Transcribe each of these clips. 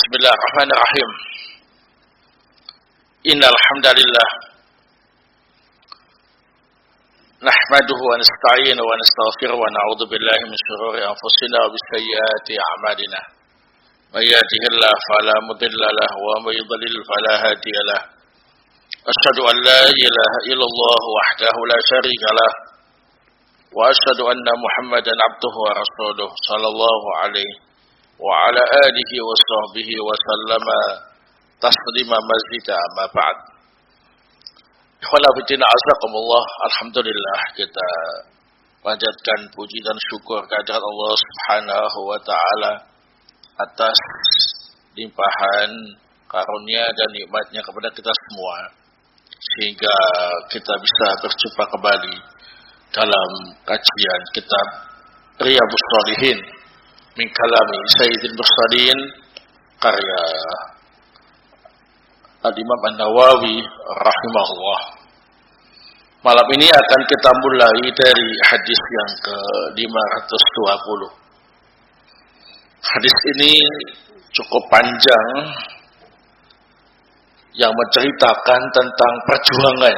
Bismillahirrahmanirrahim. Innal hamdalillah nahmaduhu wa nasta'inuhu wa nastaghfiruhu wa na'udzu billahi min shururi anfusina wa sayyiati a'malina. May yahdihillahu fala mudilla lahu wa may yudlil fala hadiya lahu. Asyhadu an la ilaha illallah wahdahu la syarika lah wa asyhadu anna Muhammadan abduhu wa rasuluh sallallahu alaihi wa ala alihi wa sahbihi wa sallama taslima mazida amma ba'd. Ikhwana fillah azakumullah, alhamdulillah kita panjatkan puji dan syukur kehadirat Allah Subhanahu wa taala atas limpahan karunia dan nikmatnya kepada kita semua sehingga kita bisa berjumpa kembali dalam kajian kitab Riyadhus Shalihin min kalami Sayyidil Mursalin karya Al-Imam An-Nawawi rahimahullah. Malam ini akan kita mulai dari hadis yang ke-520. Hadis ini cukup panjang yang menceritakan tentang perjuangan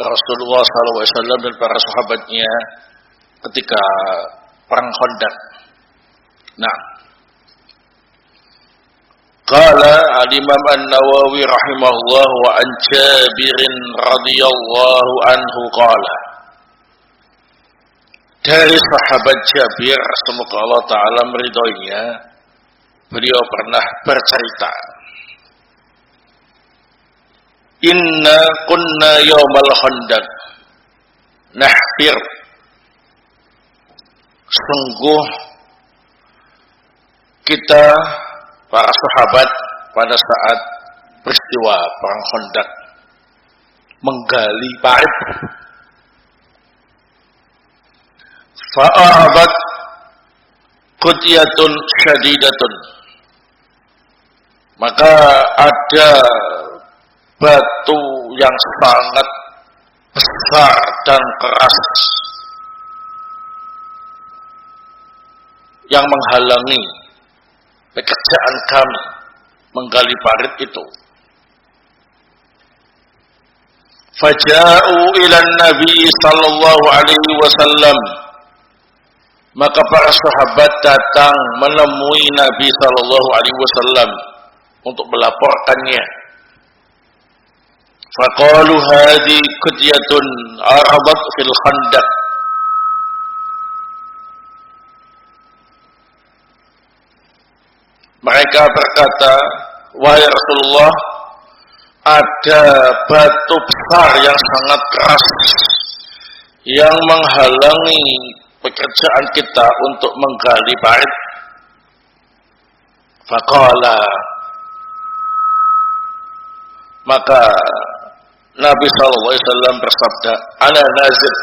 Rasulullah SAW dan para sahabatnya ketika perang Khandaq. Nah, qala al-Imam An-Nawawi rahimahullah wa an Jabir radhiyallahu anhu qala. Dari sahabat Jabir, semoga Allah taala meridhoinya, beliau pernah bercerita, inna kunna yawmal Khandaq nahfir, sungguh kita para sahabat pada saat peristiwa perang Khandaq menggali parit, fa'abat qudiyatun syadidatun, maka ada batu yang sangat besar dan keras yang menghalangi pekerjaan kami menggali parit itu. Faja'u ila Nabi sallallahu alaihi wasallam, maka para sahabat datang menemui Nabi sallallahu alaihi wasallam untuk melaporkannya. Faqalu hadhi qudyatun arabat fil Khandaq, mereka berkata, wahai Rasulullah, ada batu besar yang sangat keras yang menghalangi pekerjaan kita untuk menggali parit. Faqala, maka Nabi SAW bersabda, ana nazir,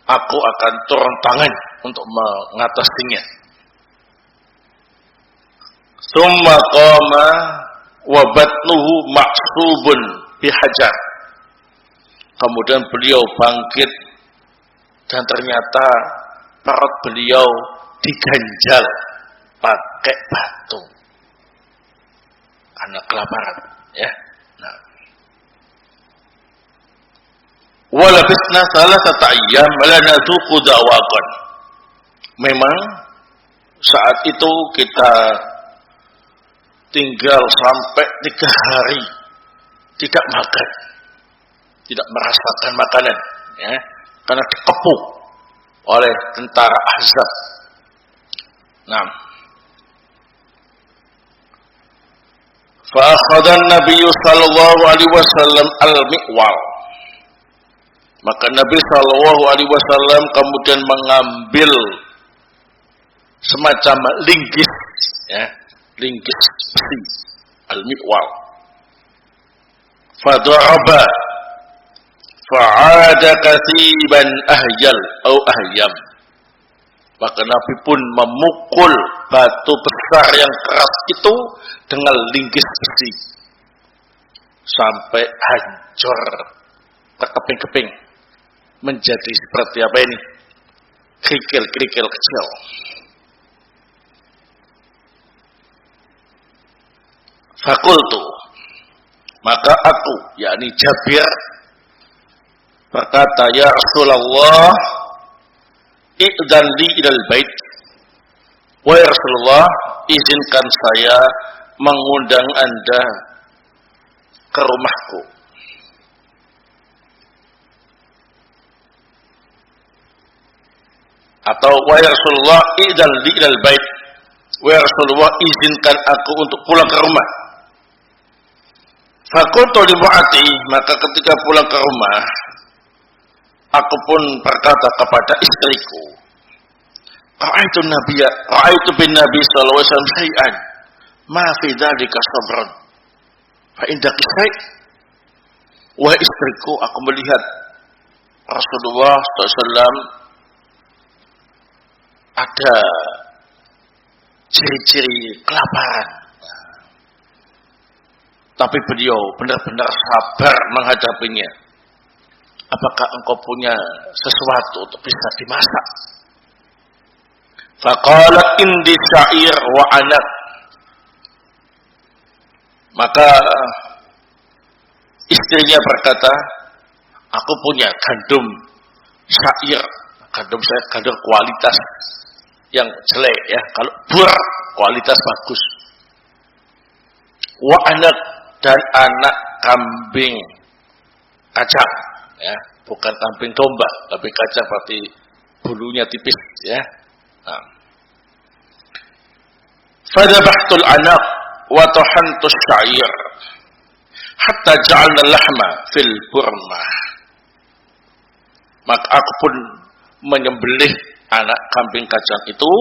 aku akan turun tangan untuk mengatasinya. Summa qama wa batnuhu ma'subun bihajar, kemudian beliau bangkit dan ternyata perut beliau diganjal pakai batu karena kelaparan, ya. Nah, walabisna salasata ayyam la nadhuqu da'waqan, memang saat itu kita tinggal sampai 3 hari tidak makan, tidak merasakan makanan, ya, karena dikepung oleh tentara Ahzab. Nah, fa akhadha an-nabiy sallallahu alaihi wasallam al-miqwal, maka Nabi sallallahu alaihi wasallam kemudian mengambil semacam linggis, ya, linggis besi, al-miqwal. Fadaraba fa'ada katiban ahyal atau ahyam, maka Nabi pun memukul batu besar yang keras itu dengan linggis besi sampai hancur terkeping-keping menjadi seperti apa ini, kerikil-kerikil kecil. Fakultu, maka aku, yakni Jabir, berkata, ya Rasulullah, i'dzan li ilal bait. Wahai Rasulullah, izinkan saya mengundang Anda ke rumahku. Atau wahai Rasulullah, i'dzan li ilal bait. Wahai Rasulullah, izinkan aku untuk pulang ke rumah. Fakultu li mu'ati, maka ketika pulang ke rumah, aku pun berkata kepada istriku, Ra'aitu bin Nabi sallallahu alaihi wasallam syai'an ma fi dzalika sabrun. Fa indaki syai'. Wahai istriku, aku melihat Rasulullah sallallahu alaihi wasallam ada ciri-ciri kelaparan. Tapi beliau benar-benar sabar menghadapinya. Apakah engkau punya sesuatu untuk bisa dimasak? Faqala indi sya'ir wa anak. Maka istrinya berkata, aku punya gandum syair. Gandum saya gandum kualitas yang jelek ya. Kalau bur kualitas bagus. Wa anak, dan anak kambing kacang ya, bukan kambing domba, tapi kacang berarti bulunya tipis ya. Nah. Fadabahtul anak wa tahantus sya'ir hatta ja'alna lahma fil burmah. Maka aku pun menyembelih anak kambing kacang itu,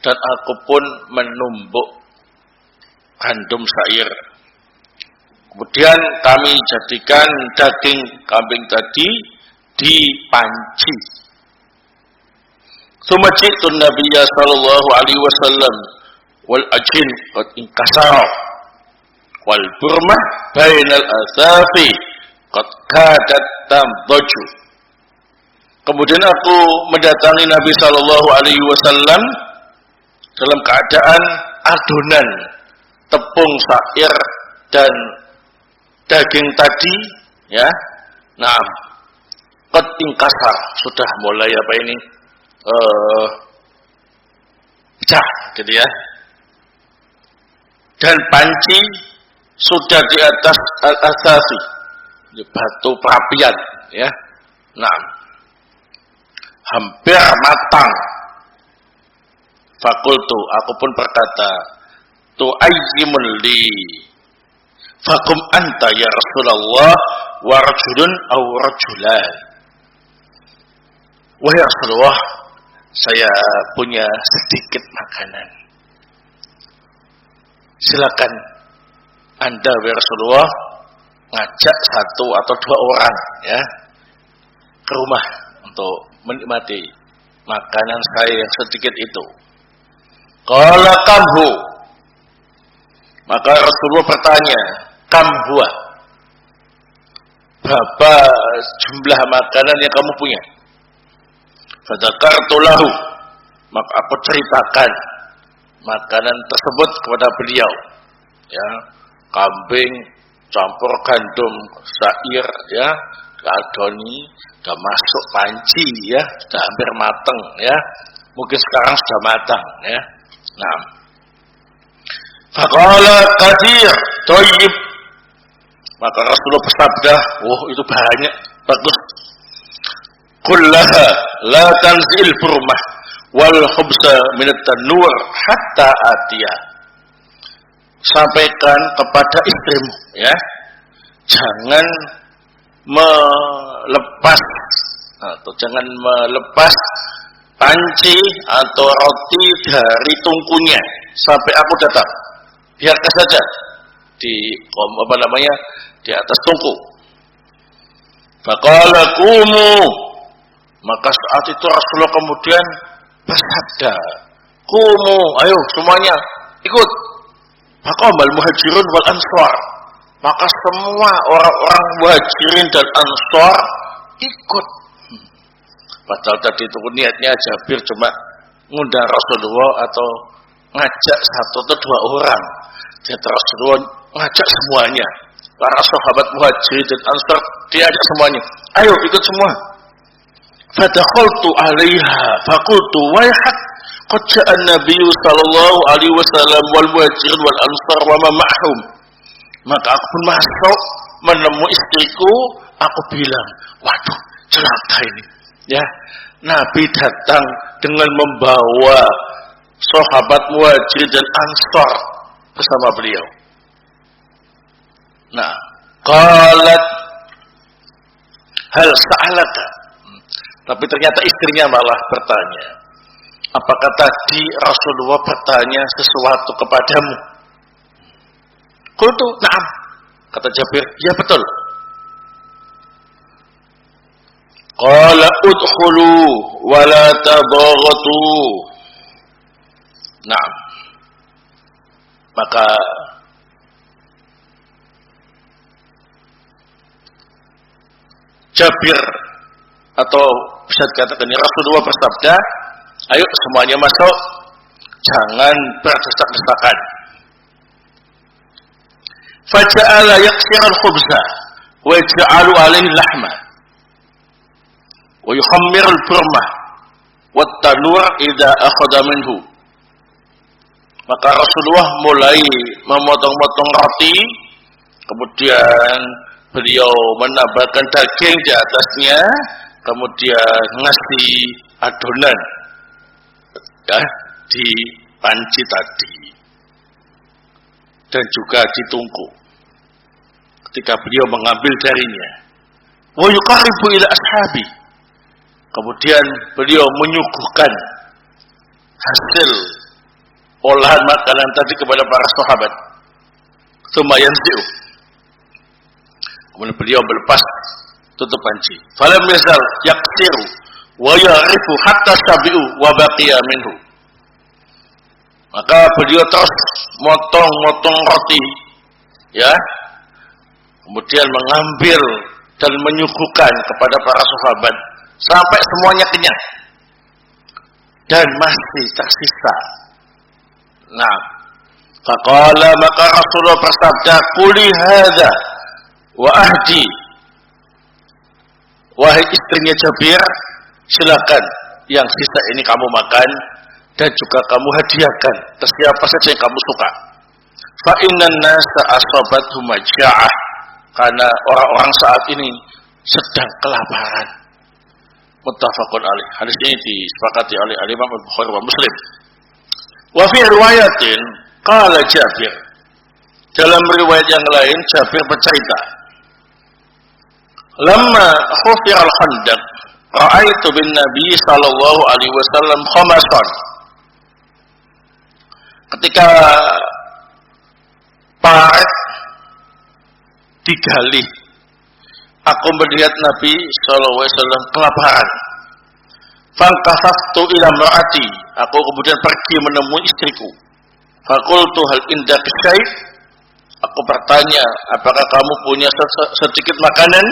dan aku pun menumbuk gandum syair. Kemudian kami jadikan daging kambing tadi di panci. Tsumma ji'tu Nabiyya sallallahu alaihi wasallam wal ajin qad inkasara wal burmah bainal asafi qad kadat tambaju. Kemudian aku mendatangi Nabi sallallahu alaihi wasallam dalam keadaan adonan tepung syair dan daging tadi ya. Nah, qad inkasar, sudah mulai apa ini? Pecah gitu ya. Dan panci sudah di atas al-asasi, batu perapian ya. Nah, hampir matang. Fakultu, aku pun berkata, tu'ayyimun li fakum anta ya Rasulullah wa rajulun aw rajulan. Wahai Rasulullah, saya punya sedikit makanan. Silakan Anda wahai Rasulullah ngajak satu atau dua orang ya ke rumah untuk menikmati makanan saya yang sedikit itu. Qala kamhu. Maka Rasulullah bertanya, kam huwa, berapa jumlah makanan yang kamu punya? Fadzakartu lahu, maka aku ceritakan makanan tersebut kepada beliau ya, kambing campur gandum syair ya, adoni, sudah masuk panci ya, sudah hampir matang ya, mungkin sekarang sudah matang ya. Nah, faqala katsir thayyib, maka Rasulullah bersabda, wah itu banyak, bagus. Kullaha la tanzil burmah wal khubza min at-tanur hatta atiya. Sampaikan kepada istrimu ya, jangan melepas atau jangan melepas panci atau roti dari tungkunya sampai aku datang. Biarkan saja di di atas tungku. Faqala qumu, maka saat itu Rasulullah kemudian bersabda, qumu, ayo semuanya ikut. Faqamal muhajirun wal ansar, maka semua orang-orang muhajirin dan ansar ikut. Padahal tadi itu niatnya Jabir cuma ngundang Rasulullah atau ngajak satu atau dua orang. Jadi Rasulullah ngajak semuanya. Para sahabat Muhajirin dan Ansar diajak semuanya. Ayo ikut semua. Fadakhaltu 'alaiha faqultu wayhak qad ja'a an-nabiy sallallahu alaihi wasallam wal Muhajirin wal Ansar wa ma ma'hum. Maka aku pun masuk menemui istriku, aku bilang, waduh, celaka ini. Ya, Nabi datang dengan membawa sahabat Muhajirin dan Ansar bersama beliau. Nah, qalat hal sa'alaka. Tapi ternyata istrinya malah bertanya, apakah tadi Rasulullah bertanya sesuatu kepadamu? Qultu na'am. Kata Jabir, ya betul. Qala udkhulu wa la tabaghatu. Na'am. Maka Jabir atau bisa dikatakan Rasulullah bersabda, ayo semuanya masuk, jangan berdesak-desakan. Faja'ala yaksir al-khubza wa yaj'alu alaihi lahma wa yukhammir al-burmah wa at-tanur idza akhadha minhu. Maka Rasulullah mulai memotong-motong roti, kemudian beliau menambahkan daging di atasnya, kemudian ngasih adonan ya di panci tadi dan juga ditungku. Ketika beliau mengambil darinya, wa yuqarribu ila ashabi, kemudian beliau menyuguhkan hasil olahan makanan tadi kepada para sahabat. Lumayan sih. Kemudian beliau melepas tutup panci. Falam yazal yaksiru wa ya'rifu hatta sabi'u wa baqiya minhu. Maka beliau terus motong-motong roti, ya. Kemudian mengambil dan menyuguhkan kepada para sahabat sampai semuanya kenyang. Dan masih tersisa. Nah, faqala, maka Rasulullah bersabda, "Quli hadza wa ahdi." Wahai istrinya Jabir, silakan yang sisa ini kamu makan dan juga kamu hadiahkan ke siapa saja yang kamu suka. Fa innan nasa asabatuhum maja'ah, karena orang-orang saat ini sedang kelaparan. Muttafaqun alaih. Hadis ini disepakati oleh Imam Bukhari wa Muslim. Wa fi riwayatin qala Jabir, dalam riwayat yang lain Jabir bercerita, lamma khufira al-khandaq ra'aitu bin nabi sallallahu alaihi wasallam khamasan. Ketika parit digali, aku melihat Nabi sallallahu alaihi wasallam kelaparan. Fantafaftu ila mar'ati, aku kemudian pergi menemui istriku. Faqultu hal indaki syai', aku bertanya, apakah kamu punya sedikit makanan?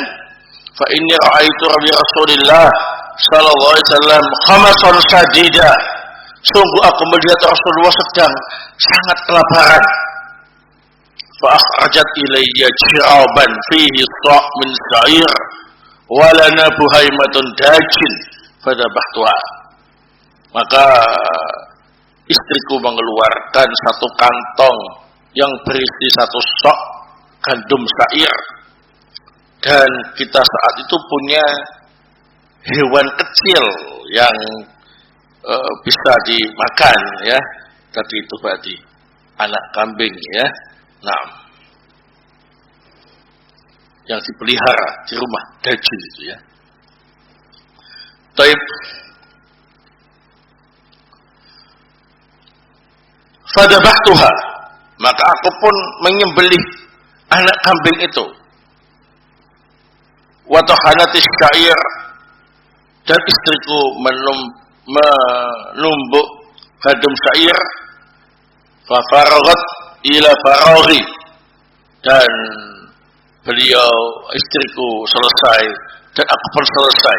Fa inni ra'aitu Rasulullah sallallahu alaihi wasallam khamasan sadida. Sungguh aku melihat Rasulullah sedang sangat kelaparan. Fa akhrajat ilayya jiraban fihi sa' min sa'ir wa lana buhaimatun dajin fadabahtuha. Maka istriku mengeluarkan satu kantong yang berisi satu sok gandum sa'ir, dan kita saat itu punya hewan kecil yang bisa dimakan, ya. Tadi itu berarti anak kambing, ya. Nah, yang dipelihara di rumah, dajin itu, ya. Taib. Fadabahtuha, maka aku pun menyembelih anak kambing itu. Wa tahanatis syair, dan istriku menumbuk gandum syair. Fa faragat ila faraghi, dan beliau istriku selesai dan aku pun selesai.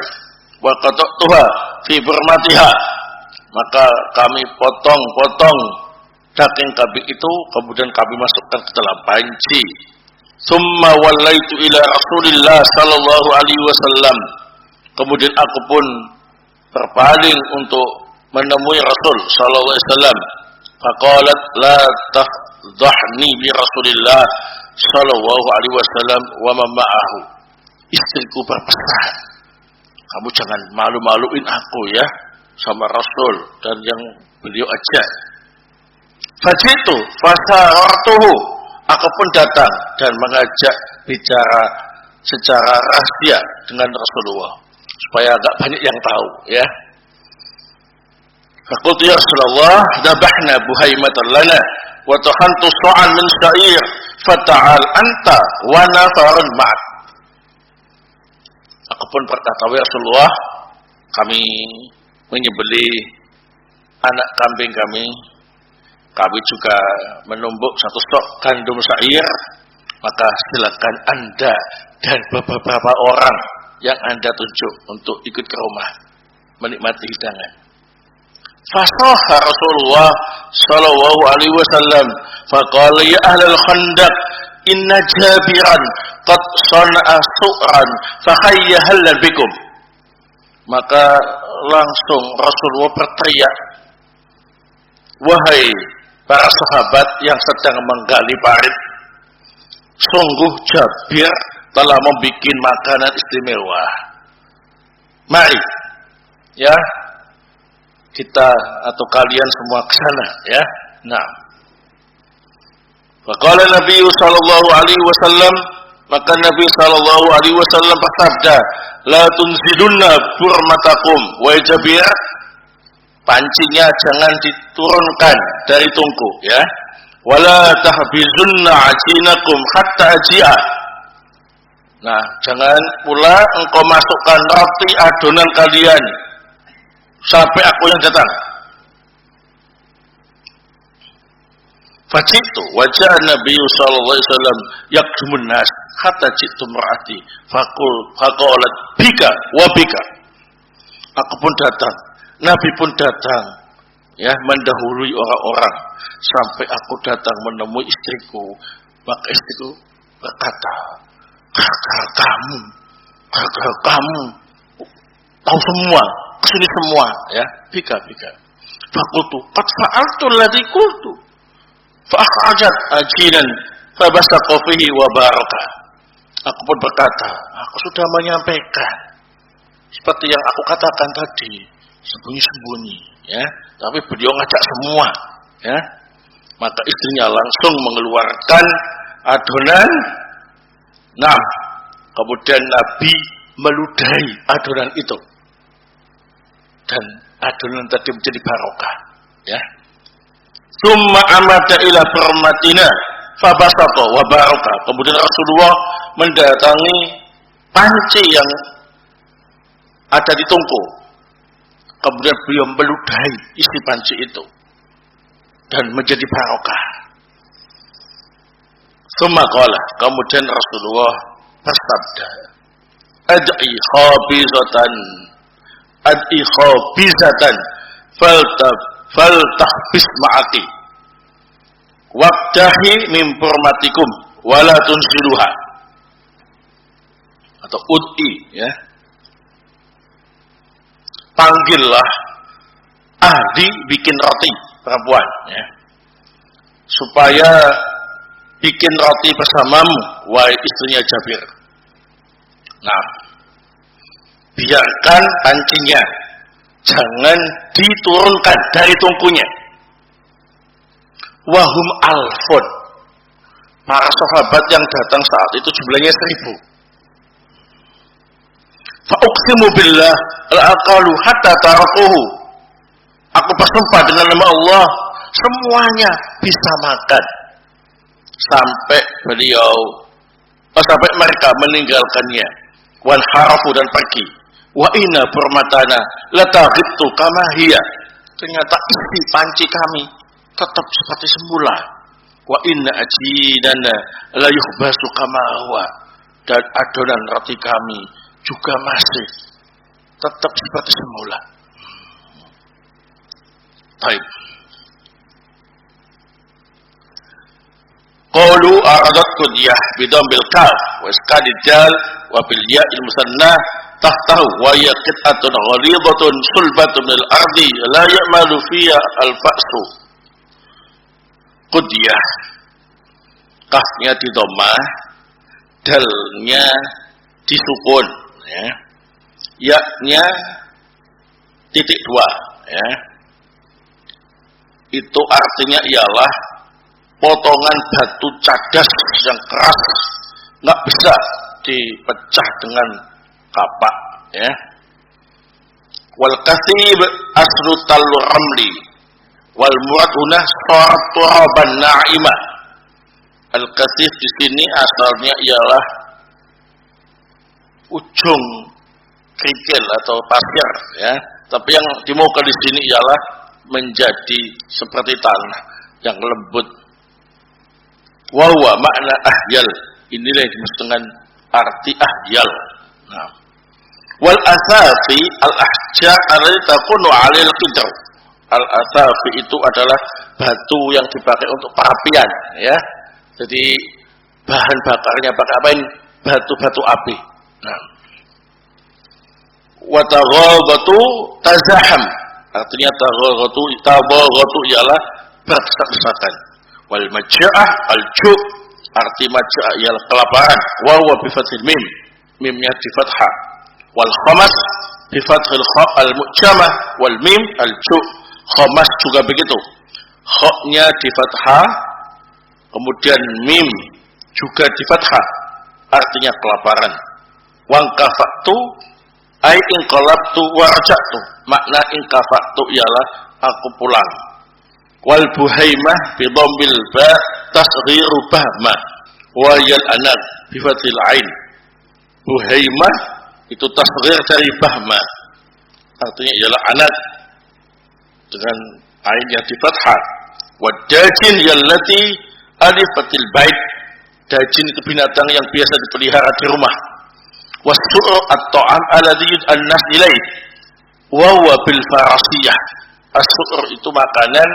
Wa qata'tuha fi burmatiha, maka kami potong-potong daging kambing itu kemudian kami masukkan ke dalam panci. Tsumma wallaitu ila Rasulillah sallallahu alaihi wasallam. Kemudian aku pun berpaling untuk menemui Rasul sallallahu alaihi wasallam. Faqalat la tafdhahni bi Rasulillah sallallahu alaihi wasallam wa man ma'ahu. Istriku berpesan, kamu jangan malu-maluin aku ya sama Rasul dan yang beliau ajak. Fajitu fasaratuhu, aku pun datang dan mengajak bicara secara rahasia dengan Rasulullah supaya agak banyak yang tahu ya. Faqultu ya Rasulullah, dabahna buhaimatan lana wa tahantu sa'an min sya'ir fata'al anta wa nafarun ma'ak. Aku pun berkata, ya Rasulullah, kami menyembelih anak kambing kami. Kami juga menumbuk satu stok gandum syair. Maka silakan Anda dan beberapa orang yang Anda tunjuk untuk ikut ke rumah menikmati hidangan. Fasaha Rasulullah sallallahu alaihi wasallam faqala ya ahlal khandaq inna Jabiran qad sana'a su'ran fahayya halal bikum. Maka langsung Rasulullah berteriak, wahai para sahabat yang sedang menggali parit, sungguh Jabir telah membuat makanan istimewa. Mari ya kita atau kalian semua ke sana ya. Nah, faqala Nabi sallallahu alaihi wasallam, maka Nabi sallallahu alaihi wasallam bersabda, la tunzilunna burmatakum wa Jabir, pancinya jangan diturunkan dari tungku ya. Wala tahbizunna ajinakum hatta ajia. Nah, jangan pula engkau masukkan roti adonan kalian sampai aku yang datang. Fajitu wajah Nabi sallallahu alaihi wasallam yakdumun nas hatta jitu mar'ati faqalat bika wa bika. Aku pun datang, Nabi pun datang ya, mendahului orang-orang sampai aku datang menemui istriku. Maka istriku berkata, gara-gara kamu tahu semua, kesini semua ya, bika. Fakultu qad fa'altu alladhi qultu fa akhrajat ajinan fa basaqa fihi wa baraka. Aku pun berkata, aku sudah menyampaikan seperti yang aku katakan tadi, sembunyi-sembunyi ya, tapi beliau ngajak semua ya. Maka istrinya langsung mengeluarkan adonan. Nah, kemudian Nabi meludahi adonan itu dan adonan tadi menjadi barokah ya. Summa amada ila barmatina fabasata wa baraka. Kemudian Rasulullah mendatangi panci yang ada di tungku. Kemudian beliau meludahi isi panci itu dan menjadi barokah. Summa qala, kemudian Rasulullah bersabda, ad'i khabizatan faltahbis ma'aki waqtahi min hurmatikum wala tunsiluha. Atau ud'i ya, panggillah ahli bikin roti perempuan ya, supaya bikin roti bersamamu wahai istrinya Jabir. Nah, biarkan pancinya jangan diturunkan dari tungkunya. Wahum alfun, para sahabat yang datang saat itu jumlahnya 1000. Fa'uqsimu billah al-aqalu hatta tarakuhu. Aku bersumpah dengan nama Allah, semuanya bisa makan sampai sampai mereka meninggalkannya. Wan harafu, dan pergi. Wa inna burmatana lataghittu kama hiya. Ternyata isi panci kami tetap seperti semula. Wa inna ajidana la yuhbasu kama huwa. Dan adonan roti kami juga masih tetap seperti semula. Baik. qalu aradat qudiyah bidambil kaf wa iskadid dal wa bil ya'il musannah tahtahu wa yaqit'atun ghalidatun sulbatun lil ardi la ya'malu fiha al fa'su. Qudiyah, kafnya di dhammah, dalnya disukun, ya. Ya-nya titik dua, ya. Itu artinya ialah potongan batu cadas yang keras, nggak bisa dipecah dengan kapak, ya. Wal kathib asru talur ramli wal murad huna turaban na'ima. Al kathib di sini asalnya ialah ujung kerikil atau pasir, ya. Tapi yang dimaukan di sini ialah menjadi seperti tanah yang lembut. Wa huwa makna ahyal. Inilah yang dimaksud dengan arti ahyal. Nah. Wal asafi al ahjar allati takunu 'alal qidr. Al asafi itu adalah batu yang dipakai untuk perapian, ya. Jadi bahan bakarnya pakai apa ini? Batu-batu api. Nah. Wa taghabatu tazaham. Artinya tabaghatu ialah berdesak-desakan. Wal maja'ah al-ju', arti maja'ah ialah kelaparan. Wa huwa bi fathil mim, mimnya di fathah. Wal khamas bi fathil kha al-mu'jamah wal mim al-ju'. Khamas juga begitu. Kha-nya di fathah, kemudian mim juga di fathah, artinya kelaparan. Wa kafatu ai inqalabtu wa raja'tu. Makna inqafatu ialah aku pulang. Wal buhaimah bi dhammil ba tasghiru bahma wa yal anad bi fathil ain. Buhaimah itu tasghir dari bahma, artinya ialah anad dengan ain yang di fathah. Wa dajin yallati alifatil bait. Dajin itu binatang yang biasa dipelihara di rumah. Wasur at-ta'am alladhi yud'an nas ilaih wa huwa bil farasiyah. As-sur itu makanan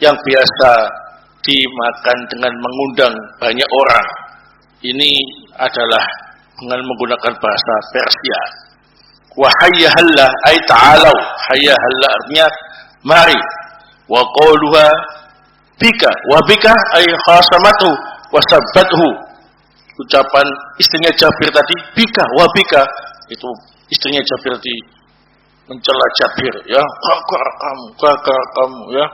yang biasa dimakan dengan mengundang banyak orang. Ini adalah dengan menggunakan bahasa Persia. Wa hayya halla ay ta'alu. Hayya halla artinya mari. Wa qaluha bika wa bika ay khasamatu wa sabbathu. Ucapan istrinya Jabir tadi, bika wa bika, itu istrinya Jabir tadi mencela Jabir, ya, kakak kamu, ya,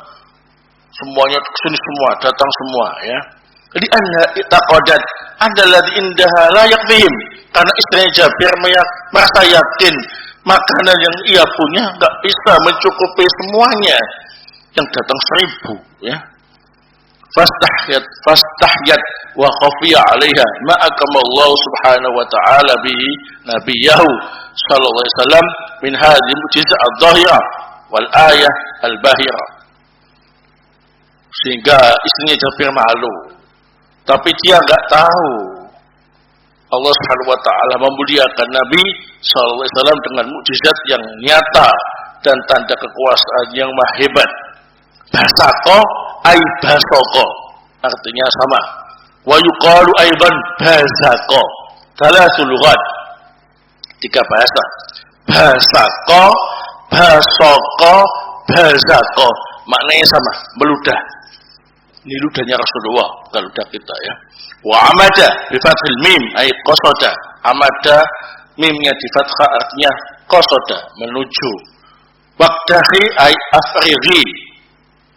semuanya kesini semua, datang semua, ya. Jadi anda itaqadat adalah indaha layak fihim, karena istrinya Jabir merasa yakin makanan yang ia punya nggak bisa mencukupi semuanya, yang datang 1000, ya. Fastahyat wa khafiya 'alaiha ma akamallahu subhanahu wa ta'ala bihi nabiyahu sallallahu alaihi wasallam min hadhihi mu'jizah adh-dhahira wal ayah al-bahira. Sehingga istrinya Jabir malu, tapi dia enggak tahu Allah subhanahu wa ta'ala memuliakan Nabi sallallahu alaihi wasallam dengan mukjizat yang nyata dan tanda kekuasaan yang maha hebat. Basaqo ay basaqo, artinya sama. Wa yuqalu aidan basaqo. Thalathul lughat, 3 bahasa. Basaqo, basaqo, basaqo, maknanya sama, meludah. Ini ludahnya Rasulullah, bukan ludah kita, ya. Wa amada bi fathil mim ay qasada. Amada mimnya di fathah artinya qasada, menuju. Waqtahi ay afrighi.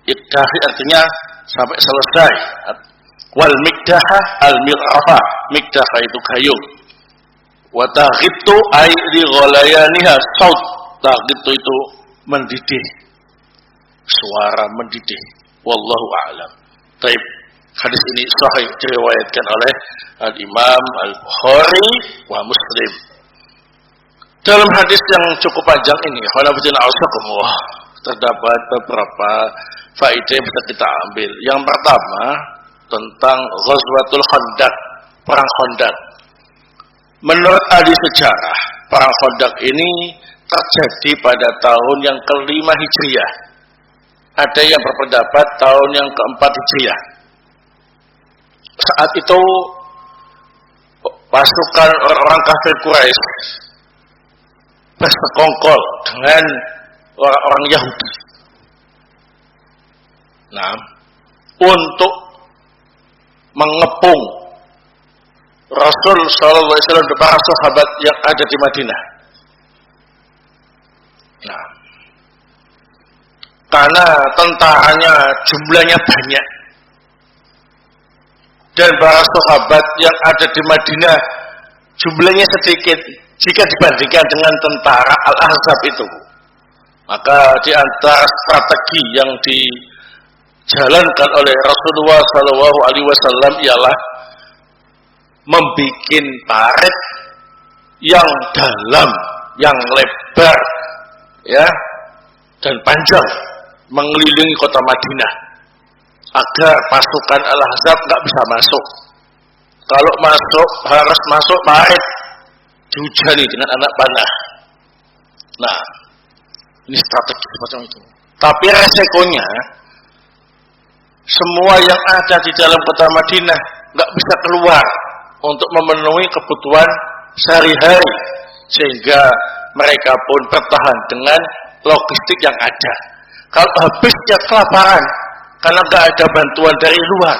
Ikdahi artinya sampai selesai. Wal mikdaha al mir'afa. Mikdaha itu gayung. Wa taghittu ay li ghalayaniha saut. Taghittu itu mendidih, suara mendidih. Wallahu a'lam. Baik, hadis ini sahih diriwayatkan oleh Al-Imam Al-Bukhari wa Muslim. Dalam hadis yang cukup panjang ini, terdapat beberapa faedah yang bisa kita ambil. Yang pertama, tentang Ghazwatul Khandaq, perang Khandaq. Menurut ahli sejarah, perang Khandaq ini terjadi pada tahun yang ke-5 Hijriah. Ada yang berpendapat tahun yang ke-4 Hijriah. saat itu pasukan orang kafir Quraisy bersekongkol dengan orang-orang Yahudi. Nah, untuk mengepung Rasul sallallahu alaihi wasallam dan para sahabat yang ada di Madinah. Nah, karena tentaranya jumlahnya banyak dan para sahabat yang ada di Madinah jumlahnya sedikit jika dibandingkan dengan tentara Al-Ahzab itu. Maka di antara strategi yang dijalankan oleh Rasulullah sallallahu alaihi wasallam ialah membikin parit yang dalam, yang lebar, ya, dan panjang mengelilingi kota Madinah agar pasukan Al-Ahzab nggak bisa masuk. Kalau masuk harus masuk parit dihujani dengan anak panah. Nah, ini strategi semacam itu. Tapi resikonya semua yang ada di dalam kota Madinah nggak bisa keluar untuk memenuhi kebutuhan sehari-hari, sehingga mereka pun bertahan dengan logistik yang ada. Kalau habisnya kelaparan karena nggak ada bantuan dari luar,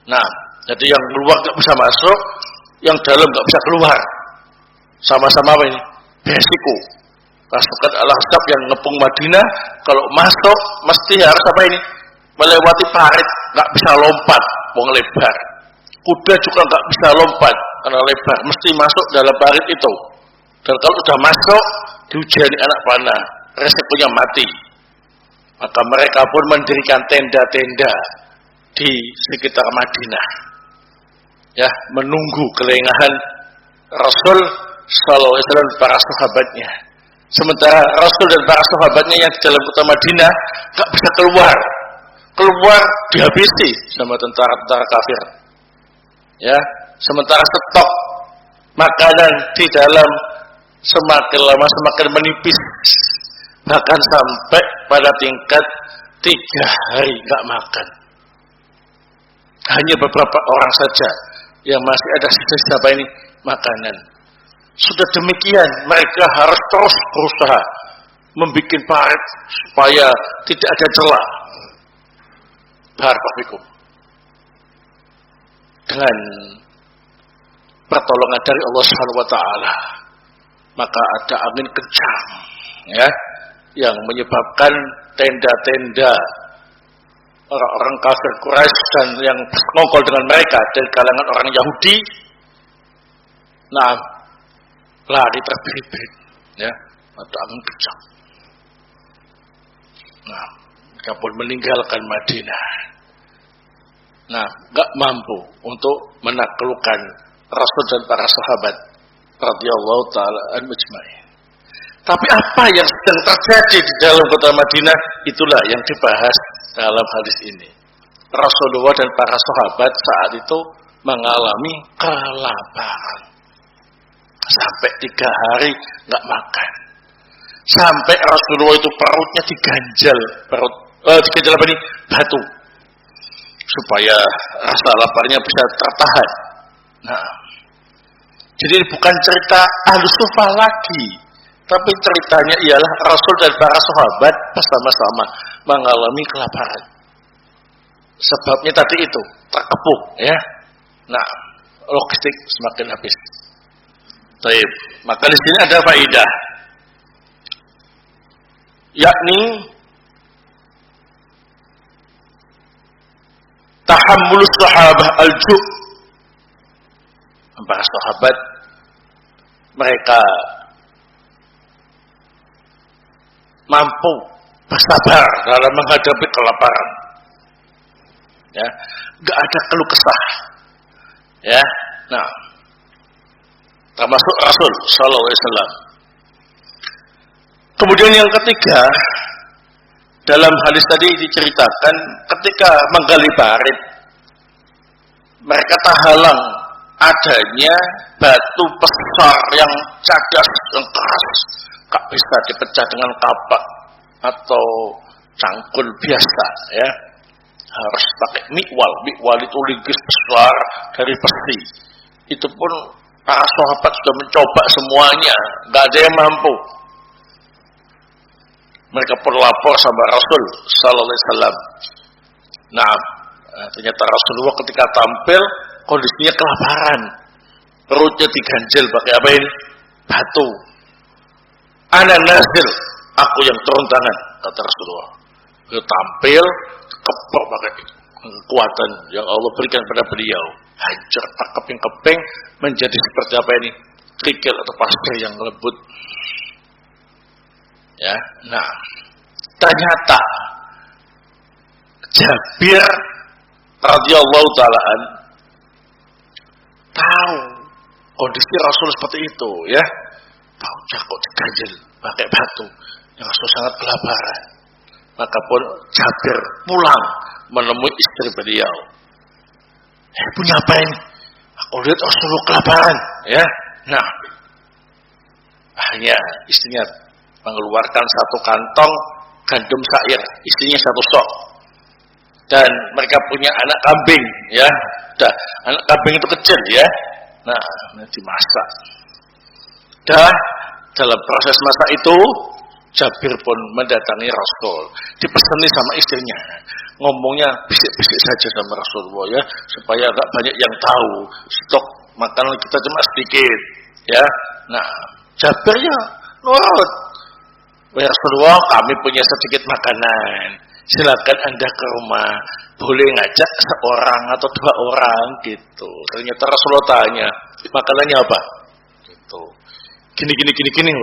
nah jadi yang luar nggak bisa masuk, yang dalam nggak bisa keluar, sama-sama apa ini? Beresiko. Pasukan Al-Ahzab yang ngepung Madinah kalau masuk mesti harus apa ini? Melewati parit, nggak bisa lompat, wong lebar. Kuda juga nggak bisa lompat karena lebar, mesti masuk dalam parit itu. Dan kalau sudah masuk, dihujani anak panah, resikonya mati. Maka mereka pun mendirikan tenda-tenda di sekitar Madinah, ya, menunggu kelengahan Rasul sallallahu alaihi wasallam dan para sahabatnya. Sementara Rasul dan para sahabatnya yang di dalam kota Madinah nggak bisa keluar dihabisi sama tentara-tentara kafir. Ya, sementara stok makanan di dalam semakin lama semakin menipis, bahkan sampai pada tingkat 3 hari nggak makan. Hanya beberapa orang saja yang masih ada sisa-sisa apa ini makanan. Sudah demikian mereka harus terus berusaha membuat parit supaya tidak ada celah. Barakallahu. Dengan pertolongan dari Allah Subhanahu wa taala, maka ada angin kencang, ya, yang menyebabkan tenda-tenda orang-orang kafir Quraisy dan yang bersekongkol dengan mereka dari kalangan orang Yahudi, nah, lari terbirit-birit, ya, ada angin kencang. Nah, mereka pun meninggalkan Madinah. Nah, gak mampu untuk menaklukkan Rasul dan para sahabat radhiyallahu taala anhum ajma'in. Tapi apa yang sedang terjadi di dalam kota Madinah, itulah yang dibahas dalam hadis ini. Rasulullah dan para sahabat saat itu mengalami kelaparan. Sampai 3 hari gak makan. Sampai Rasulullah itu perutnya diganjal apa ini? Batu. Supaya rasa laparnya bisa tertahan. Nah, jadi bukan cerita Ahlus Sufah lagi, tapi ceritanya ialah Rasul dan para sahabat bersama-sama mengalami kelaparan. Sebabnya tadi itu terkepung, ya. Nah, logistik semakin habis. Baik, maka di sini ada faedah, yakni tahammulus sahabah al-ju'. Para sahabat mereka mampu bersabar dalam menghadapi kelaparan. Ya, enggak ada keluh kesah. Ya. Nah, termasuk Rasul sallallahu alaihi wasallam. Kemudian yang ketiga, dalam hadis tadi diceritakan ketika menggali parit, mereka terhalang adanya batu besar yang cadas, yang keras, gak bisa dipecah dengan kapak atau cangkul biasa, ya. harus pakai mikwal. Mikwal itu linggis besar dari besi. Itu pun para sahabat sudah mencoba semuanya, nggak ada yang mampu. Mereka pun lapor sama Rasul Sallallahu Alaihi Wasallam. Nah, ternyata Rasulullah ketika tampil kondisinya kelaparan, perutnya diganjel pakai apa ini? Batu. Ana nazil, aku yang turun tangan, kata Rasulullah. Beliau tampil, kepok pakai kekuatan yang Allah berikan pada beliau. Hancur tak keping-keping menjadi seperti apa ini? Kerikil atau pasir yang lembut. Ya, nah, ternyata Jabir radhiyallahu ta'alaan tahu kondisi Rasul seperti itu, ya. Tahu kok diganjel pakai batu, yang Rasul sangat kelaparan. Maka pun Jabir pulang menemui istri beliau. Punya apa ini? Aku lihat Rasulullah kelaparan, ya. Nah, akhirnya istrinya mengeluarkan satu kantong gandum syair, isinya satu sok. Dan mereka punya anak kambing, ya. Anak kambing itu kecil, ya. Nah, dimasak. Dan dalam proses masak itu, Jabir pun mendatangi Rasul, dipeseni sama istrinya, ngomongnya bisik-bisik saja sama Rasulullah, ya, supaya agak banyak yang tahu. Stok makanan kita cuma sedikit, ya. Nah, Jabir ya nurut. Ya Rasulullah, kami punya sedikit makanan. Silakan Anda ke rumah. Boleh ngajak seorang atau dua orang gitu. Ternyata Rasulullah tanya, makanannya apa? Gitu. Gini.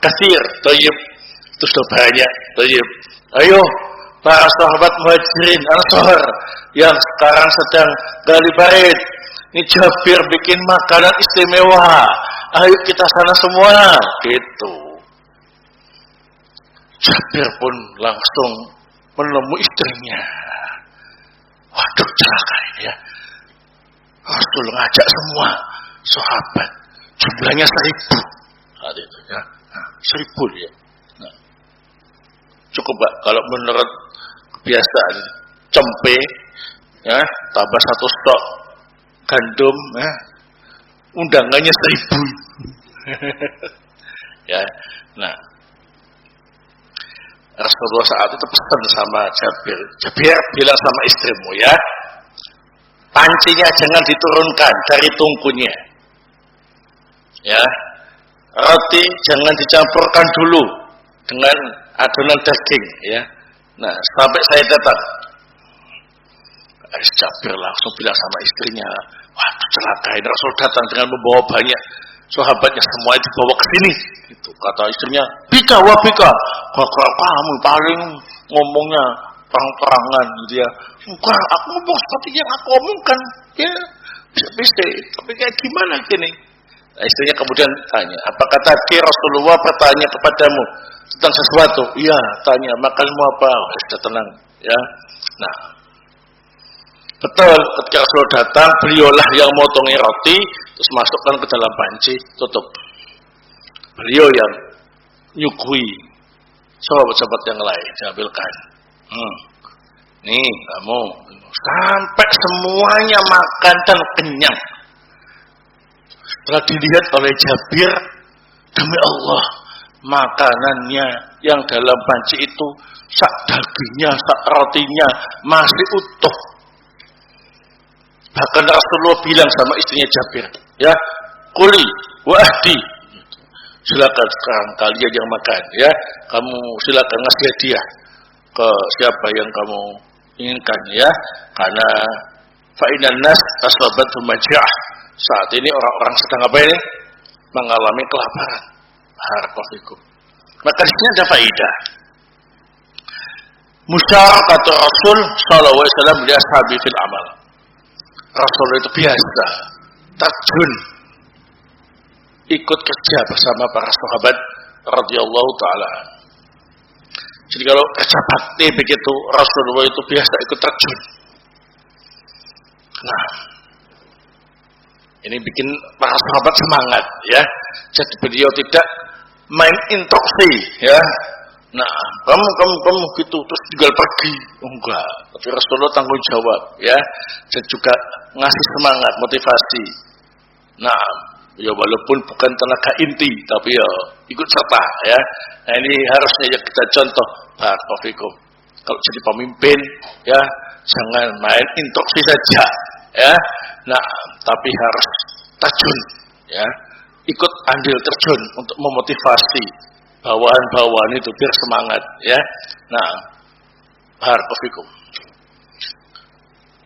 Kasir, thayyib. Itu sudah banyak, thayyib. Ayo, para sahabat Muhajirin Ansor yang sekarang sedang gali parit. Ini Jabir bikin makanan istimewa. Ayo kita sana semua, gitu. Jabir pun langsung menemui istrinya. Waduh, celaka ini, ya. Rasul ngajak semua sahabat, jumlahnya 1000 saat itu, ya. 1000 dia. Nah, cukup gak kalau menurut kebiasaan cempe, ya, tambah satu stok gandum, ya, undangannya 1000. Ya, nah. Rasulullah saat itu pesan sama Jabir, bilang sama istrimu, ya, pancinya jangan diturunkan dari tungkunya, ya, roti jangan dicampurkan dulu dengan adonan daging, ya. Nah, sampai saya datang. Jabir langsung bilang sama istrinya, waduh celaka ini, Rasul datang dengan membawa banyak sahabatnya, semua itu dibawa ke sini. Gitu. Kata istrinya, bika, kalau kamu paling ngomongnya terang-terangan, gitu ya. Enggak, aku ngomong seperti yang aku omongkan, ya, bisa. Tapi kayak gimana gini? Nah, istrinya kemudian tanya, apakah tadi Rasulullah bertanya kepadamu tentang sesuatu? Iya, tanya, makanmu apa? Sudah tenang, ya. Nah, betul, ketika Rasulullah datang, beliaulah yang motongi roti, terus masukkan ke dalam panci, tutup. Beliau yang nyugui sahabat-sahabat yang lain, diambilkan. Nih, kamu. Sampai semuanya makan dan kenyang. Setelah dilihat oleh Jabir, demi Allah, makanannya yang dalam panci itu, sak dagingnya, sak rotinya masih utuh. Bahkan Rasulullah bilang sama istrinya Jabir, ya, kuli wa ahdi, silakan sekarang kalian yang makan, ya, kamu silakan ngasih hadiah ke siapa yang kamu inginkan, ya, karena fa'inan nas asabatu maja'ah, saat ini orang-orang sedang apa ini? Mengalami kelaparan. Barakallahu. Maka di sini ada faedah. Musyarakah Rasul sallallahu alaihi wasallam li ashabi fil amal. Rasul itu biasa terjun ikut kerja bersama para sahabat radhiyallahu taala. Jadi kalau kerja bakti begitu, Rasulullah itu biasa ikut terjun. Nah, ini bikin para sahabat semangat, ya. Jadi beliau tidak main instruksi, ya, Nah, kamu gitu terus tinggal pergi. Enggak, tapi Rasulullah tanggung jawab ya, dan juga ngasih semangat, motivasi. Nah, ya walaupun bukan tenaga inti, tapi ya ikut serta ya. Nah, ini harusnya ya kita contoh barakallahu. Kalau jadi pemimpin ya, jangan main instruksi saja ya. Nah, tapi harus terjun ya. Ikut andil terjun untuk memotivasi bawahan-bawahan itu biar semangat ya. Nah, barakallahu.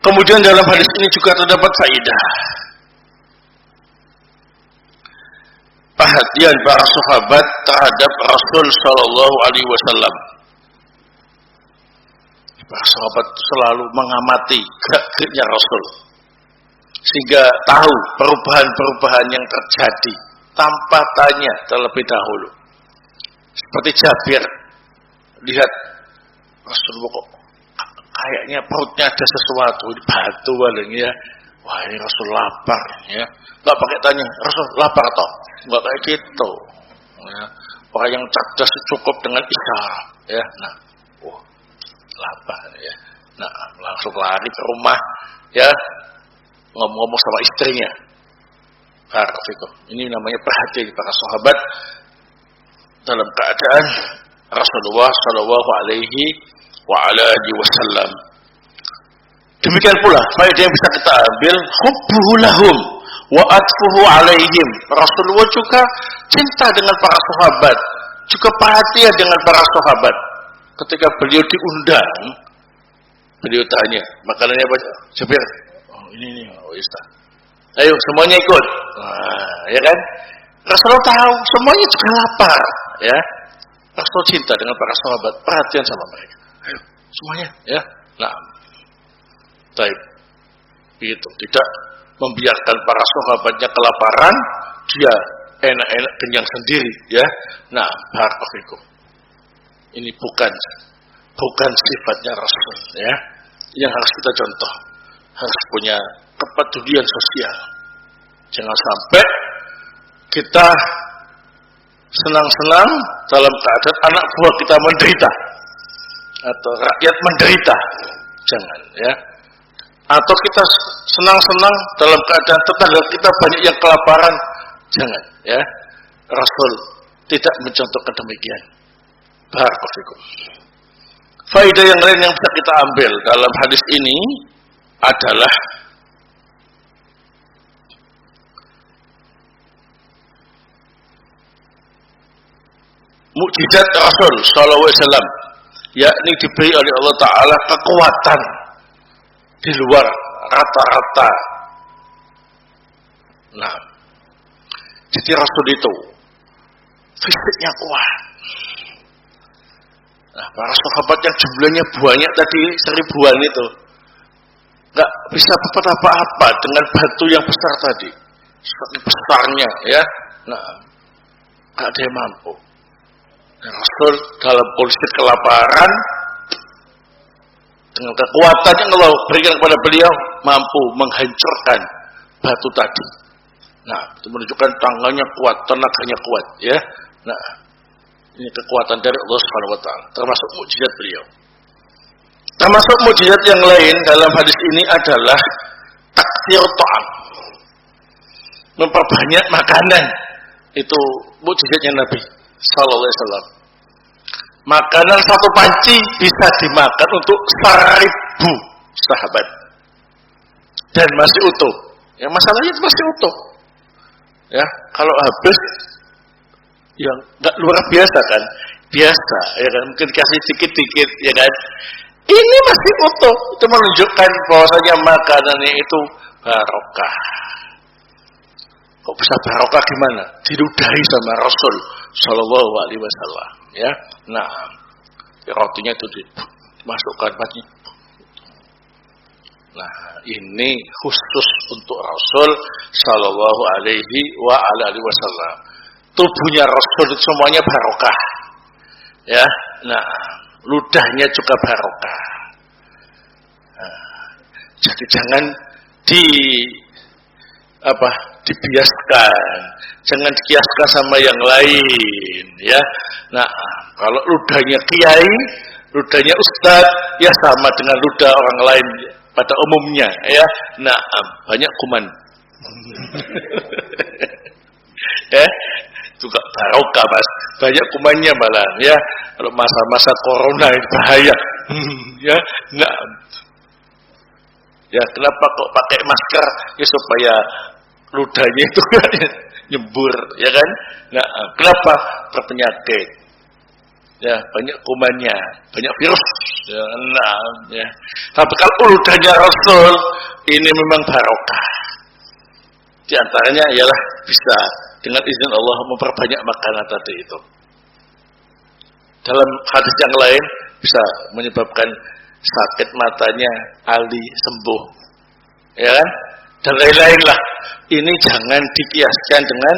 Kemudian dalam hadis ini juga terdapat faedah perhatian para sahabat terhadap Rasul Shallallahu Alaihi Wasallam. Para sahabat selalu mengamati gerak-geriknya Rasul, sehingga tahu perubahan-perubahan yang terjadi tanpa tanya terlebih dahulu. Seperti Jabir, lihat Rasulullah kok kayaknya perutnya ada sesuatu, batu paling ya. Wah, ini Rasul lapar ya. Enggak pakai tanya, Rasul lapar toh? Enggak kayak gitu. Ya. Orang yang cerdas cukup dengan isyarat ya. Nah, lapar ya. Nah, langsung lari ke rumah ya. Ngomong-ngomong sama istrinya. Barakallahu. Ini namanya perhatian para sahabat dalam keadaan Rasulullah Shallallahu Alaihi Wasallam. Demikian pula faedah yang bisa kita ambil, hubbuhu lahum wa atfuhu alaihim. Rasulullah juga cinta dengan para sahabat, juga perhatian dengan para sahabat. Ketika beliau diundang, beliau tanya, makanannya apa? Jabir, oh ini Ustaz. Ayo semuanya ikut. Nah, ya kan? Rasulullah tahu semuanya juga lapar, ya. Rasul cinta dengan para sahabat, perhatian sama mereka. Ayo semuanya, ya. Nah, baik. Itu tidak membiarkan para sahabatnya kelaparan, dia enak-enak kenyang sendiri, ya. Nah, barakallahu. Ini bukan sifatnya Rasul, ya. Yang harus kita contoh, harus punya kepedulian sosial. Jangan sampai kita senang-senang dalam keadaan anak buah kita menderita atau rakyat menderita, jangan ya. Atau kita senang-senang dalam keadaan tetangga kita banyak yang kelaparan, jangan ya. Rasul tidak mencontohkan demikian. Barakallahu. Faedah yang lain yang bisa kita ambil dalam hadis ini adalah mukjizat Rasul Sallallahu Alaihi Wasallam, yakni diberi oleh Allah Taala kekuatan di luar rata-rata. Nah, jadi Rasul itu fisiknya kuat. Nah, para sahabat yang jumlahnya banyak tadi 1000-an itu nggak bisa berbuat apa-apa dengan batu yang besar tadi, besarnya ya. Nah, nggak ada yang mampu. Rasul dalam kondisi kelaparan dengan kekuatan yang Allah berikan kepada beliau mampu menghancurkan batu tadi. Nah, itu menunjukkan tangannya kuat, tenaganya kuat, ya. Nah, ini kekuatan dari Allah Subhanahu wa taala, termasuk mukjizat beliau. Termasuk mukjizat yang lain dalam hadis ini adalah taksir ta'am. Memperbanyak makanan. Itu mukjizatnya Nabi sallallahu alaihi wasallam. Makanan satu panci bisa dimakan untuk 1000 sahabat. Dan masih utuh. Ya, masalahnya itu masih utuh. Ya, kalau habis yang enggak luar biasa kan? Biasa, ya kan? Mungkin kasih dikit-dikit, ya kan? Ini masih utuh. Itu menunjukkan bahwasanya makanannya itu barokah. Kok bisa barokah gimana? Diludahi sama Rasul Shallallahu Alaihi Wasallam, ya. Nah, rotinya itu dimasukkan pagi. Nah, ini khusus untuk Rasul Shallallahu Alaihi Wasallam. Tubuhnya Rasul itu semuanya barokah, ya. Nah, ludahnya juga barokah. Nah, jadi jangan dibiaskan, jangan dikiaskan sama yang lain, ya. Nah, kalau ludahnya kiai, ludahnya ustaz, ya sama dengan ludah orang lain pada umumnya, ya. Nah, banyak kuman. Ya, juga barokah Mas, banyak kumannya malah, ya. Kalau masa-masa corona itu bahaya, ya. Nah, ya kenapa kok pakai masker? Ya supaya ludahnya itu nyembur, ya kan? Nah, kenapa? Berpenyakit. Ya, banyak kumannya, banyak virus. Ya, nah, ya. Tapi kalau ludahnya Rasul, ini memang barokah. Di antaranya ialah bisa dengan izin Allah memperbanyak makanan tadi itu. Dalam hadis yang lain bisa menyebabkan sakit matanya Ali sembuh, ya kan? Dan lain-lain lah. Ini jangan dikiaskan dengan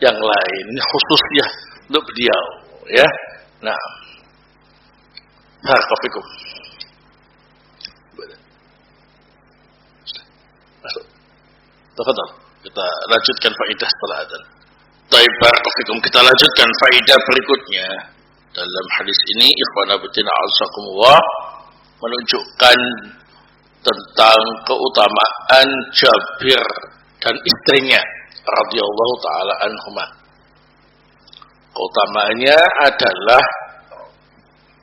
yang lain. Ini khususnya untuk beliau, ya. Nah, barakallahu. Masuk. Tafadhal. Kita lanjutkan faedah setelah adzan. Baik, barakallahu. Kita lanjutkan faedah berikutnya. Dalam hadis ini ikhwan fillah azakumullah menunjukkan tentang keutamaan Jabir dan istrinya radhiyallahu taala anhuma. Keutamaannya adalah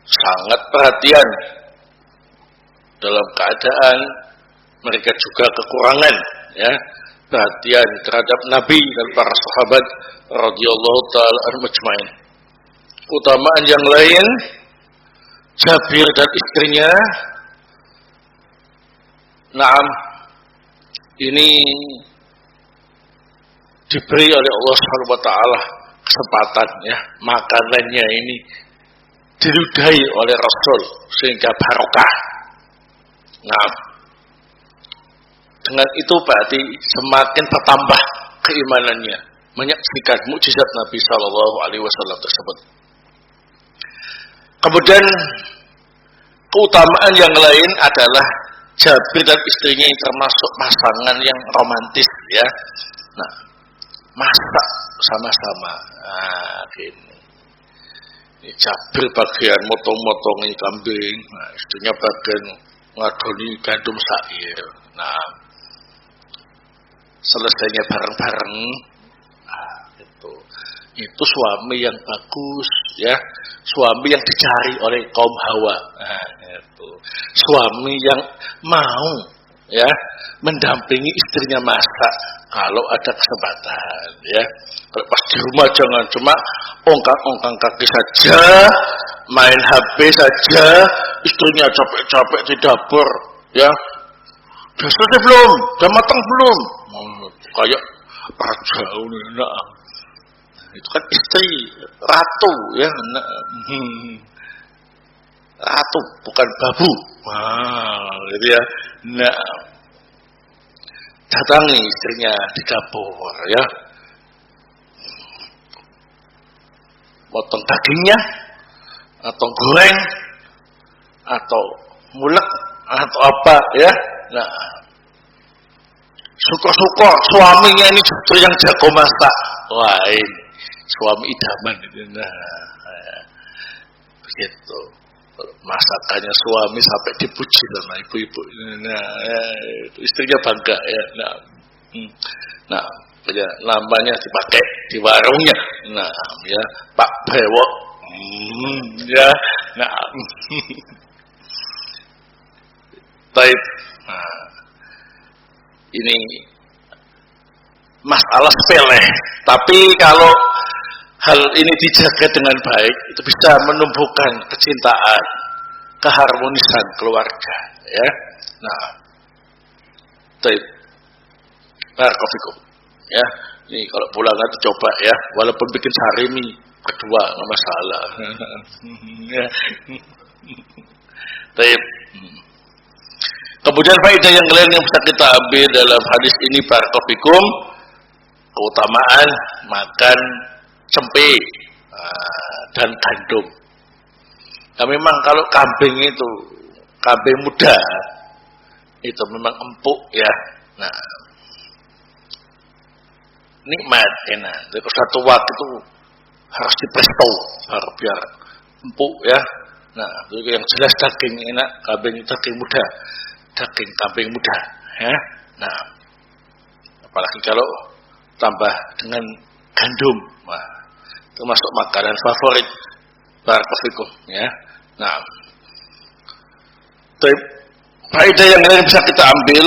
sangat perhatian dalam keadaan mereka juga kekurangan, ya, perhatian terhadap Nabi dan para sahabat radhiyallahu taala anhum ajmain. Keutamaan yang lain, Jabir dan istrinya, naam, ini diberi oleh Allah Subhanahu wa taala kesempatan, ya, makanannya ini diludahi oleh Rasul sehingga barokah. Nah, dengan itu berarti semakin bertambah keimanannya menyaksikan mukjizat Nabi sallallahu alaihi wasallam tersebut. Kemudian keutamaan yang lain adalah Jabir dan istrinya yang termasuk pasangan yang romantis, ya. Nah, masak sama-sama. Nah, gini. Ini Jabir bagian motong-motongi kambing, nah, istrinya bagian ngadoni gandum sair. Nah, selesainya bareng-bareng. Nah, itu suami yang bagus, ya, suami yang dicari oleh kaum Hawa. Nah, itu suami yang mau, ya, mendampingi istrinya masak kalau ada kesempatan, ya. Kalau pas di rumah jangan cuma ongkang-ongkang kaki saja, main HP saja, istrinya capek-capek di dapur, ya. Udah selesai belum? Udah matang belum? Kayak raja, nah. Itu kan istri ratu, ya. Nah, ratu bukan babu. Wah, gitu ya. Nah, datangi istrinya di dapur, ya. Potong dagingnya, atau goreng, atau mulek, atau apa, ya. Nah, suka-suka suaminya ini justru yang jago masak. Wah, ini suami idaman itu. Nah, begitu. Masakannya suami sampai dipuji sama ibu-ibu. Nah, istrinya bangga, ya. Nah, ya, namanya dipakai di warungnya. Nah, ya, Pak Bewok. Ya, nah. Baik. Nah, ini masalah sepele, tapi kalau hal ini dijaga dengan baik, itu bisa menumbuhkan kecintaan, keharmonisan keluarga, ya. Nah, baik, barakallahu, ya. Ini kalau pulang nanti coba, ya, walaupun bikin sarimi kedua nggak masalah. Ya. Baik. Kemudian faedah yang lain yang bisa kita ambil dalam hadis ini barakallahu, keutamaan makan cempe dan gandum. Nah, memang kalau kambing itu, kambing muda itu memang empuk, ya. Nah, nikmat, enak. Jadi satu waktu itu harus dipresto biar empuk ya. Nah, itu yang jelas daging enak, daging muda, daging kambing muda ya. Nah, apalagi kalau tambah dengan gandum, wah, itu masuk makanan favorit barakallahu ya. Nah, faedah yang lain bisa kita ambil,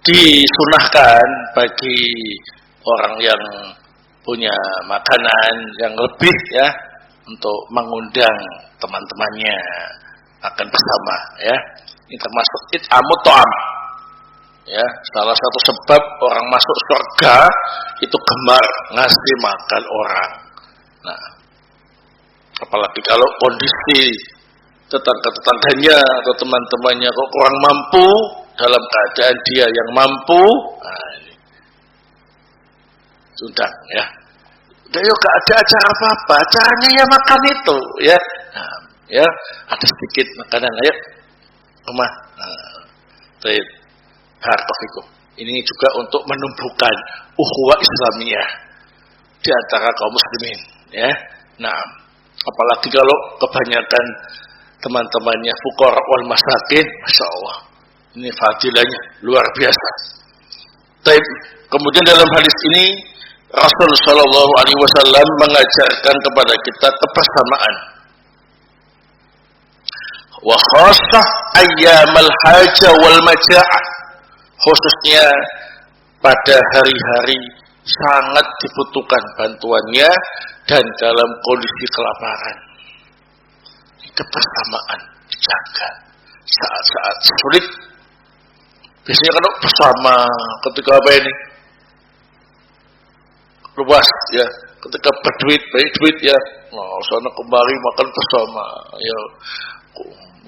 disunahkan bagi orang yang punya makanan yang lebih ya untuk mengundang teman-temannya akan bersama ya. Ini termasuk it'amut ta'am. Ya, salah satu sebab orang masuk surga itu gemar ngasih makan orang. Nah, apalagi kalau kondisi tetangga-tetangganya atau teman-temannya kok kurang mampu dalam keadaan dia yang mampu, nah ini sudah ya. Udah yuk gak ada acara apa-apa, acaranya ya makan itu ya. Nah, ya ada sedikit makanan ayo rumah. Nah, ini juga untuk menumbuhkan ukhuwah Islamiyah di antara kaum muslimin ya. Nah, apalagi kalau kebanyakan teman-temannya fuqara wal masakin, masya Allah, ini fadilahnya luar biasa. Kemudian dalam hadis ini Rasul Shallallahu Alaihi Wasallam mengajarkan kepada kita kebersamaan. Wa khassah ayyamal haja wal maja'ah, khususnya pada hari-hari sangat dibutuhkan bantuannya dan dalam kondisi kelaparan. Kebersamaan dijaga saat-saat sulit. Biasanya kalau bersama ketika apa ini? Luas ya, ketika berduit, baik duit ya, nah, sana kembali makan bersama ya,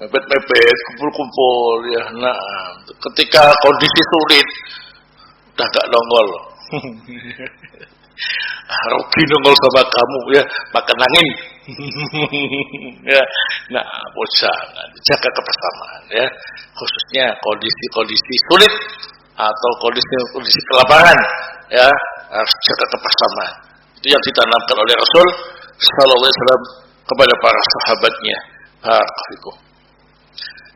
mepet-mepet, kumpul-kumpul ya. Nah, ketika kondisi sulit udah gak nongol. Rugi nongol sama kamu ya, makan angin. Ya, nah, jangan jaga kebersamaan ya, khususnya kondisi-kondisi sulit atau kondisi kelaparan ya, harus jaga kebersamaan. Itu yang ditanamkan oleh Rasul Sallallahu Alaihi Wasallam kepada para sahabatnya. Barakallahu.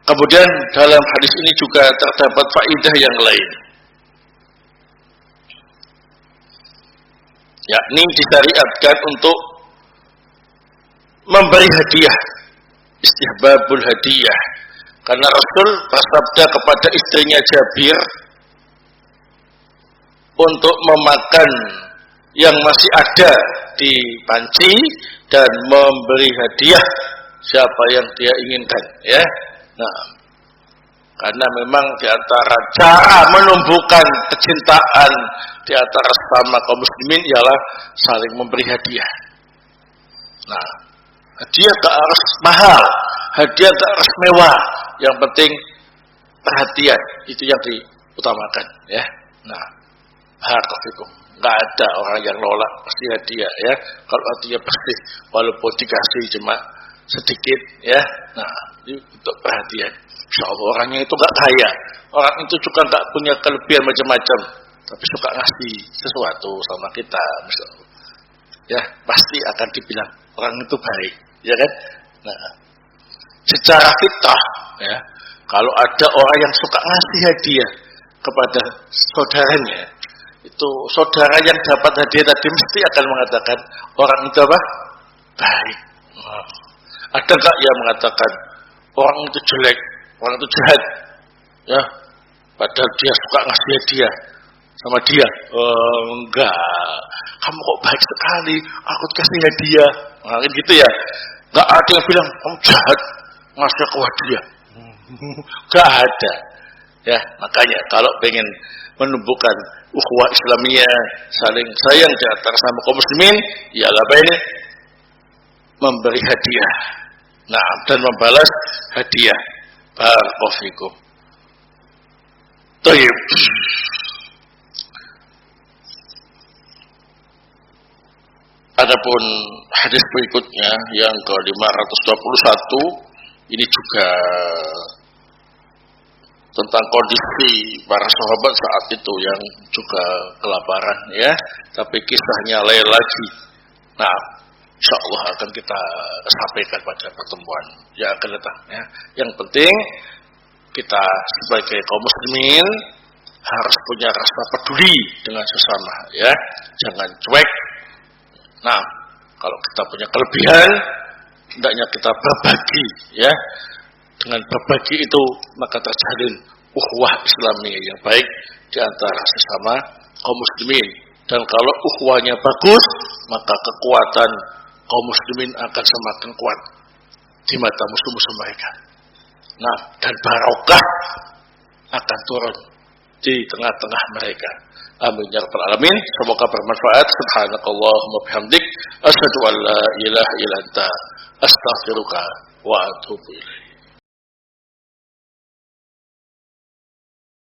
Kemudian dalam hadis ini juga terdapat faedah yang lain, yakni disyariatkan untuk memberi hadiah, istihbabul hadiah, karena Rasul bersabda kepada istrinya Jabir untuk memakan yang masih ada di panci dan memberi hadiah siapa yang dia inginkan ya. Nah, karena memang di antara cara menumbuhkan kecintaan di antara sesama kaum muslimin ialah saling memberi hadiah. Nah, hadiah gak harus mahal, hadiah gak harus mewah, yang penting perhatian, itu yang diutamakan ya. Nah, barakallahu, nggak ada orang yang nolak pasti hadiah ya. Kalau hadiah pasti, walaupun dikasih cuma sedikit ya. Nah, ini untuk perhatian. Insya Allah orangnya itu nggak kaya, orang itu juga nggak punya kelebihan macam-macam, tapi suka ngasih sesuatu sama kita, misalnya, ya pasti akan dibilang orang itu baik, ya kan? Nah, secara fitrah, ya, kalau ada orang yang suka ngasih hadiah kepada saudaranya, itu saudara yang dapat hadiah tadi mesti akan mengatakan orang itu apa? Baik. Nah, ada nggak yang mengatakan orang itu jelek, orang itu jahat, ya? Padahal dia suka ngasih hadiah sama dia. Enggak, kamu kok baik sekali, aku kasih hadiah. Nah, gitu ya. Enggak ada yang bilang kamu jahat ngasih aku hadiah. Enggak ada. Ya, makanya kalau pengen menumbuhkan ukhuwah Islamiyah, saling sayang di antara sama kaum muslimin, ialah apa ini? Memberi hadiah. Nah, dan membalas hadiah. Barakallahu fikum. Baik. Adapun hadis berikutnya yang ke-521 ini juga tentang kondisi para sahabat saat itu yang juga kelaparan ya, tapi kisahnya lain lagi. Nah, insya Allah akan kita sampaikan pada pertemuan yang akan datang ya. Yang penting kita sebagai kaum muslimin harus punya rasa peduli dengan sesama ya, jangan cuek. Nah, kalau kita punya kelebihan, hendaknya kita berbagi ya. Dengan berbagi itu maka terjalin ukhuwah Islamiyah yang baik di antara sesama kaum muslimin. Dan kalau ukhuwahnya bagus, maka kekuatan kaum muslimin akan semakin kuat di mata musuh-musuh mereka. Nah, dan barokah akan turun di tengah-tengah mereka. Amin ya rabbal alamin. Semoga bermanfaat. Subhanakallahumma bihamdik, asyhadu an la ilaha illa anta, astaghfiruka wa atubu ilaik.